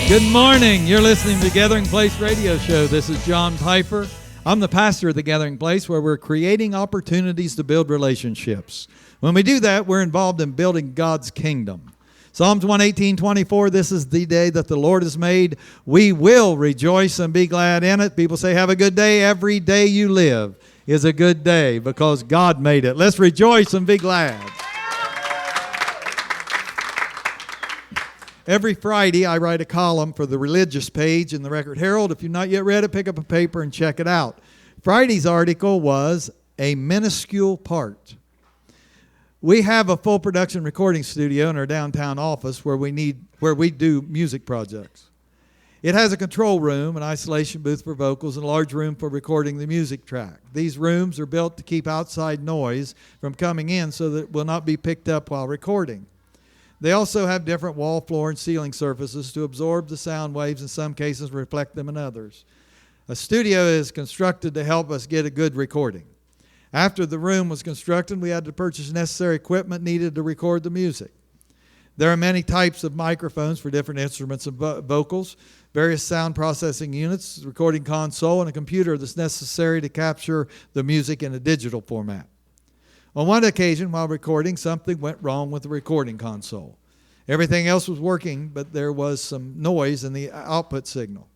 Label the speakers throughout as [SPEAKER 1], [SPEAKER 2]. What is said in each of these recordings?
[SPEAKER 1] Good morning. You're listening to the Gathering Place radio show. This is John Piper. I'm the pastor of the Gathering Place, where we're creating opportunities to build relationships. When we do that, we're involved in building God's kingdom. Psalms 118:24, this is the day that the Lord has made. We will rejoice and be glad in it. People say, have a good day. Every day you live is a good day because God made it. Let's rejoice and be glad. Every Friday, I write a column for the religious page in the Record Herald. If you've not yet read it, pick up a paper and check it out. Friday's article was a minuscule part. We have a full production recording studio in our downtown office where we do music projects. It has a control room, an isolation booth for vocals, and a large room for recording the music track. These rooms are built to keep outside noise from coming in so that it will not be picked up while recording. They also have different wall, floor, and ceiling surfaces to absorb the sound waves, in some cases reflect them in others. A studio is constructed to help us get a good recording. After the room was constructed, we had to purchase necessary equipment needed to record the music. There are many types of microphones for different instruments and vocals, various sound processing units, recording console, and a computer that's necessary to capture the music in a digital format. On one occasion, while recording, something went wrong with the recording console. Everything else was working, but there was some noise in the output signal.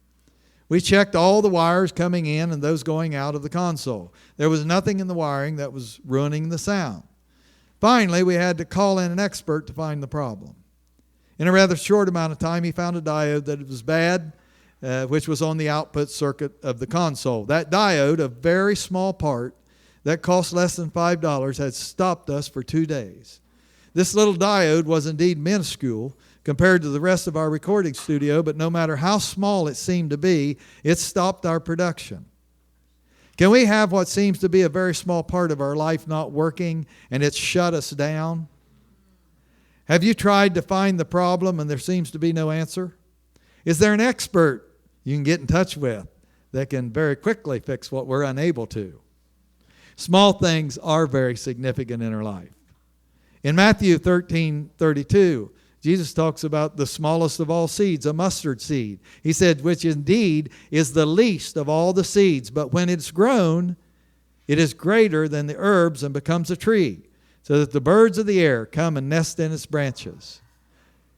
[SPEAKER 1] We checked all the wires coming in and those going out of the console. There was nothing in the wiring that was ruining the sound. Finally, we had to call in an expert to find the problem. In a rather short amount of time, he found a diode that was bad, which was on the output circuit of the console. That diode, a very small part, that cost less than $5, had stopped us for 2 days. This little diode was indeed minuscule compared to the rest of our recording studio, but no matter how small it seemed to be, it stopped our production. Can we have what seems to be a very small part of our life not working and it's shut us down? Have you tried to find the problem and there seems to be no answer? Is there an expert you can get in touch with that can very quickly fix what we're unable to? Small things are very significant in our life. In Matthew 13:32, Jesus talks about the smallest of all seeds, a mustard seed. He said, which indeed is the least of all the seeds, but when it's grown, it is greater than the herbs and becomes a tree, so that the birds of the air come and nest in its branches.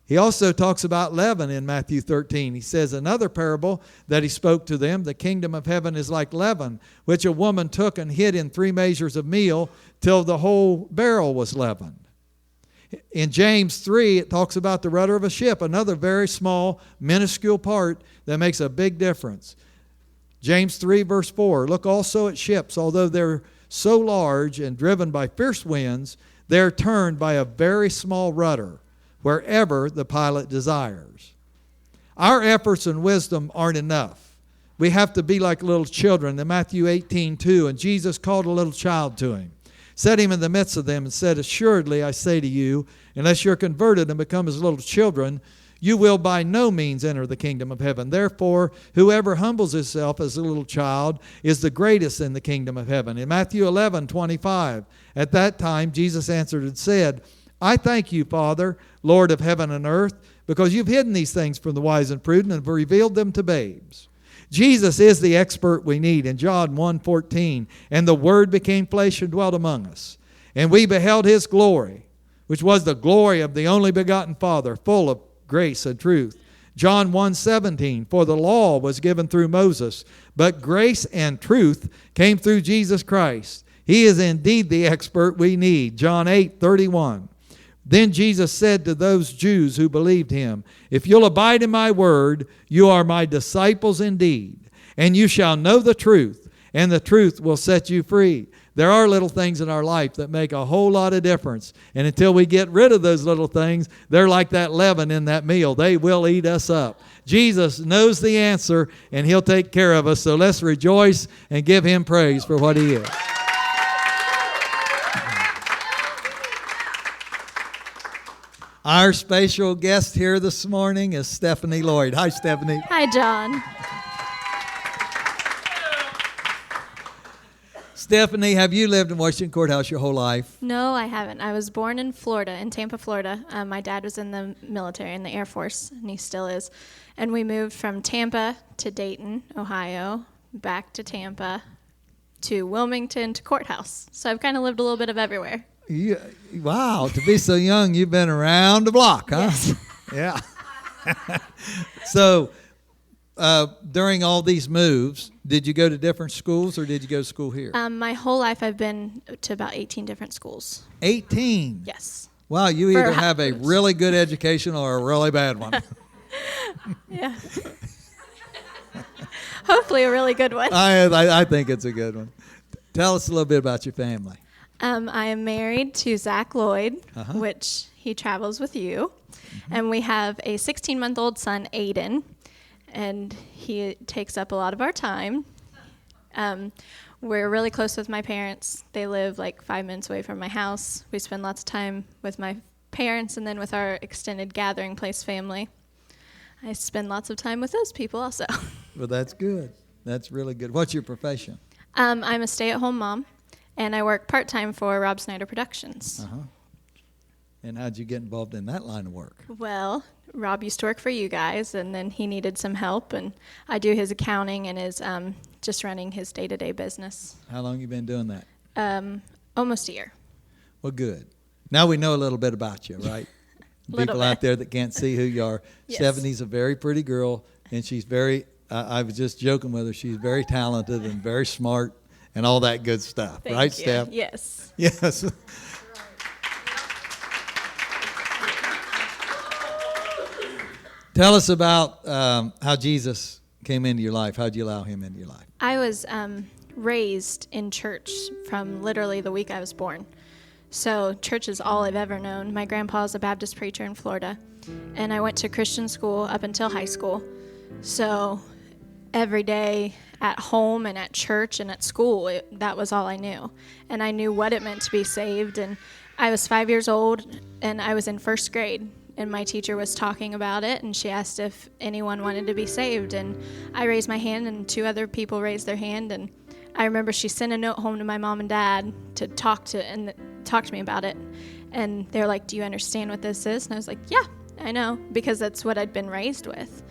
[SPEAKER 1] He also talks about leaven in Matthew 13. He says another parable that he spoke to them, the kingdom of heaven is like leaven, which a woman took and hid in 3 measures of meal till the whole barrel was leavened. In James 3, it talks about the rudder of a ship, another very small, minuscule part that makes a big difference. James 3, verse 4, look also at ships, although they're so large and driven by fierce winds, they're turned by a very small rudder, wherever the pilot desires. Our efforts and wisdom aren't enough. We have to be like little children. In Matthew 18:2, and Jesus called a little child to him, set him in the midst of them, and said, assuredly I say to you, unless you're converted and become as little children, you will by no means enter the kingdom of heaven. Therefore, whoever humbles himself as a little child is the greatest in the kingdom of heaven. In Matthew 11:25, at that time Jesus answered and said, I thank you, Father, Lord of heaven and earth, because you've hidden these things from the wise and prudent and have revealed them to babes. Jesus is the expert we need. In John 1:14, and the Word became flesh and dwelt among us, and we beheld His glory, which was the glory of the only begotten Father, full of grace and truth. John 1:17, for the law was given through Moses, but grace and truth came through Jesus Christ. He is indeed the expert we need. John 8:31. Then Jesus said to those Jews who believed him, if you'll abide in my word, you are my disciples indeed, and you shall know the truth, and the truth will set you free. There are little things in our life that make a whole lot of difference, and until we get rid of those little things, they're like that leaven in that meal. They will eat us up. Jesus knows the answer, and He'll take care of us, so let's rejoice and give Him praise for what He is. Our special guest here this morning is Stephanie Loyd. Hi, Stephanie.
[SPEAKER 2] Hi, John.
[SPEAKER 1] Stephanie, have you lived in Washington Courthouse your whole life?
[SPEAKER 2] No, I haven't. I was born in Florida, in Tampa, Florida. My dad was in the military, in the Air Force, and he still is. And we moved from Tampa to Dayton, Ohio, back to Tampa, to Wilmington, to Courthouse. So I've kind of lived a little bit of everywhere.
[SPEAKER 1] Wow, to be so young, you've been around the block, huh?
[SPEAKER 2] Yes.
[SPEAKER 1] Yeah. So during all these moves, did you go to different schools or did you go to school here?
[SPEAKER 2] My whole life I've been to about 18 different schools.
[SPEAKER 1] 18?
[SPEAKER 2] Yes.
[SPEAKER 1] Wow, you either have a really good education or a really bad one.
[SPEAKER 2] Yeah. Hopefully a really good one.
[SPEAKER 1] I think it's a good one. Tell us a little bit about your family.
[SPEAKER 2] I am married to Zach Loyd, which he travels with you. And we have a 16-month-old son, Aiden, and he takes up a lot of our time. We're really close with my parents. They live like 5 minutes away from my house. We spend lots of time with my parents and then with our extended gathering place family. I spend lots of time with those people also.
[SPEAKER 1] Well, that's good. That's really good. What's your profession?
[SPEAKER 2] I'm a stay-at-home mom, and I work part-time for Rob Snyder Productions.
[SPEAKER 1] And how'd you get involved in that line of work?
[SPEAKER 2] Well, Rob used to work for you guys, and then he needed some help, and I do his accounting and his just running his day-to-day business.
[SPEAKER 1] How long you been doing that?
[SPEAKER 2] Almost a year.
[SPEAKER 1] Well, good. Now we know a little bit about you, right? People out there that can't see who you are.
[SPEAKER 2] Yes.
[SPEAKER 1] Stephanie's a very pretty girl, and she's very, I was just joking with her, she's very talented and very smart and all that good stuff.
[SPEAKER 2] Thank
[SPEAKER 1] right,
[SPEAKER 2] you.
[SPEAKER 1] Steph?
[SPEAKER 2] Yes.
[SPEAKER 1] Yes. Tell us about how Jesus came into your life. How did you allow him into your life?
[SPEAKER 2] I was raised in church from literally the week I was born. So church is all I've ever known. My grandpa's a Baptist preacher in Florida, and I went to Christian school up until high school. So every day at home and at church and at school, that was all I knew. And I knew what it meant to be saved. And I was 5 years old, and I was in first grade. And my teacher was talking about it, and she asked if anyone wanted to be saved. And I raised my hand, and 2 other people raised their hand. And I remember she sent a note home to my mom and dad to talk to me about it. And they're like, "Do you understand what this is?" And I was like, "Yeah, I know," because that's what I'd been raised with.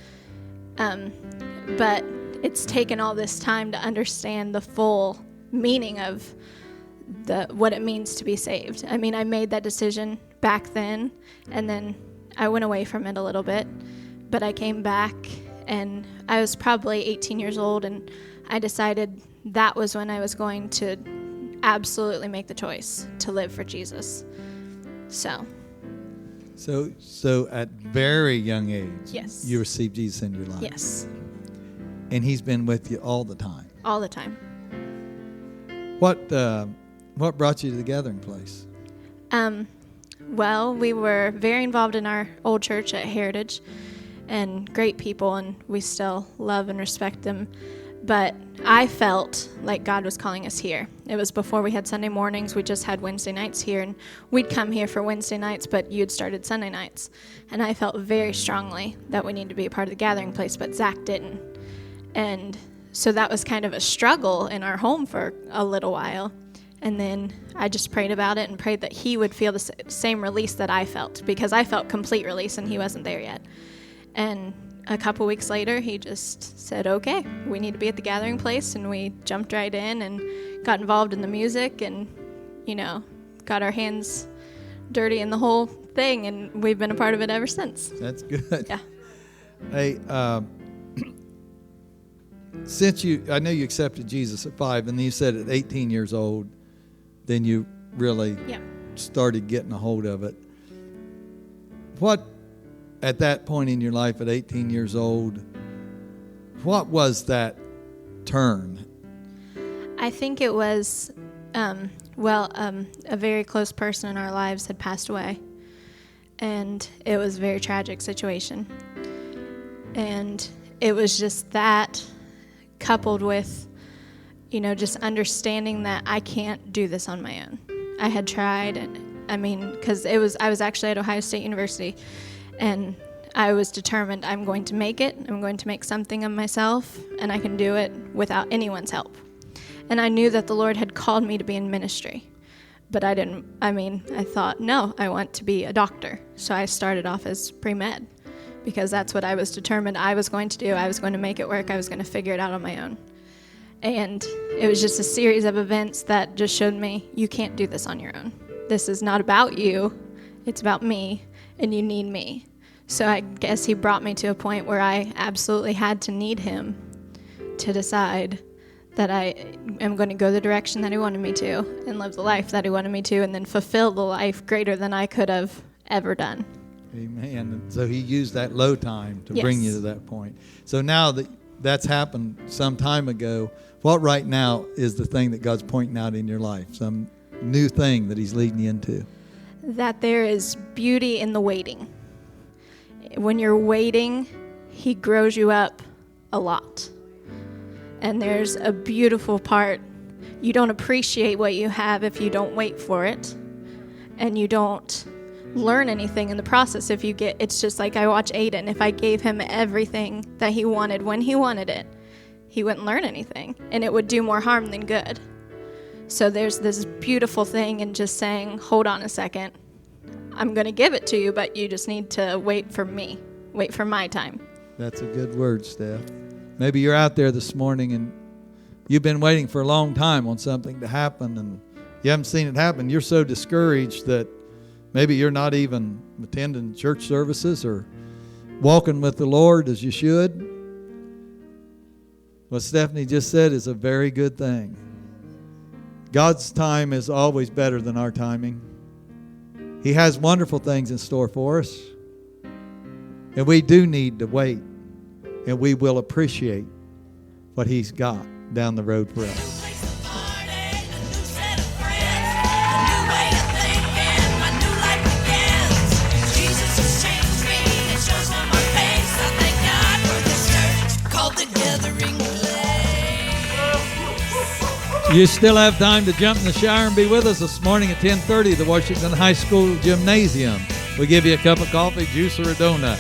[SPEAKER 2] But it's taken all this time to understand the full meaning of what it means to be saved. I mean, I made that decision back then, and then I went away from it a little bit, but I came back, and I was probably 18 years old, and I decided that was when I was going to absolutely make the choice to live for Jesus. So at very young age, yes,
[SPEAKER 1] you received Jesus in your life.
[SPEAKER 2] Yes.
[SPEAKER 1] And he's been with you all the time.
[SPEAKER 2] All the time.
[SPEAKER 1] What brought you to the gathering place?
[SPEAKER 2] Well, we were very involved in our old church at Heritage, and great people, and we still love and respect them. But I felt like God was calling us here. It was before we had Sunday mornings. We just had Wednesday nights here, and we'd come here for Wednesday nights, but you'd started Sunday nights. And I felt very strongly that we needed to be a part of the gathering place, but Zach didn't. And so that was kind of a struggle in our home for a little while. And then I just prayed about it and prayed that he would feel the same release that I felt, because I felt complete release and he wasn't there yet. And a couple weeks later, he just said, "Okay, we need to be at the gathering place." And we jumped right in and got involved in the music and, got our hands dirty in the whole thing. And we've been a part of it ever since.
[SPEAKER 1] That's good.
[SPEAKER 2] Yeah.
[SPEAKER 1] Hey, I know you accepted Jesus at 5, and then you said at 18 years old, then you really started getting a hold of it. What, at that point in your life at 18 years old, what was that turn?
[SPEAKER 2] I think it was, a very close person in our lives had passed away, and it was a very tragic situation. And it was just that, coupled with, just understanding that I can't do this on my own. I had tried, because I was actually at Ohio State University, and I was determined I'm going to make it. I'm going to make something of myself, and I can do it without anyone's help. And I knew that the Lord had called me to be in ministry. But I thought, no, I want to be a doctor. So I started off as pre-med because that's what I was determined I was going to do. I was going to make it work. I was going to figure it out on my own. And it was just a series of events that just showed me, you can't do this on your own. This is not about you. It's about me, and you need me. So I guess he brought me to a point where I absolutely had to need him to decide that I am going to go the direction that he wanted me to and live the life that he wanted me to and then fulfill the life greater than I could have ever done.
[SPEAKER 1] Amen. And so he used that low time to bring you to that point. So now that that's happened some time ago, what right now is the thing that God's pointing out in your life? Some new thing that he's leading you into?
[SPEAKER 2] That there is beauty in the waiting. When you're waiting, he grows you up a lot. And there's a beautiful part. You don't appreciate what you have if you don't wait for it. And you don't learn anything in the process if you get, it's just like I watch Aiden. If I gave him everything that he wanted when he wanted it, he wouldn't learn anything. And it would do more harm than good. So there's this beautiful thing in just saying, hold on a second. I'm going to give it to you, but you just need to wait for me. Wait for my time.
[SPEAKER 1] That's a good word, Steph. Maybe you're out there this morning and you've been waiting for a long time on something to happen and you haven't seen it happen. You're so discouraged that maybe you're not even attending church services or walking with the Lord as you should. What Stephanie just said is a very good thing. God's time is always better than our timing. He has wonderful things in store for us. And we do need to wait. And we will appreciate what he's got down the road for us. You still have time to jump in the shower and be with us this morning at 10:30 at the Washington High School Gymnasium. We give you a cup of coffee, juice, or a donut.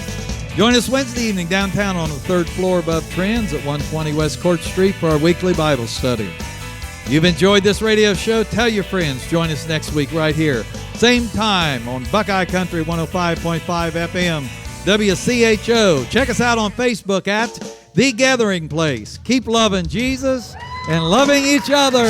[SPEAKER 1] Join us Wednesday evening downtown on the third floor above Trends at 120 West Court Street for our weekly Bible study. You've enjoyed this radio show? Tell your friends. Join us next week right here. Same time on Buckeye Country 105.5 FM, WCHO. Check us out on Facebook at The Gathering Place. Keep loving Jesus and loving each other.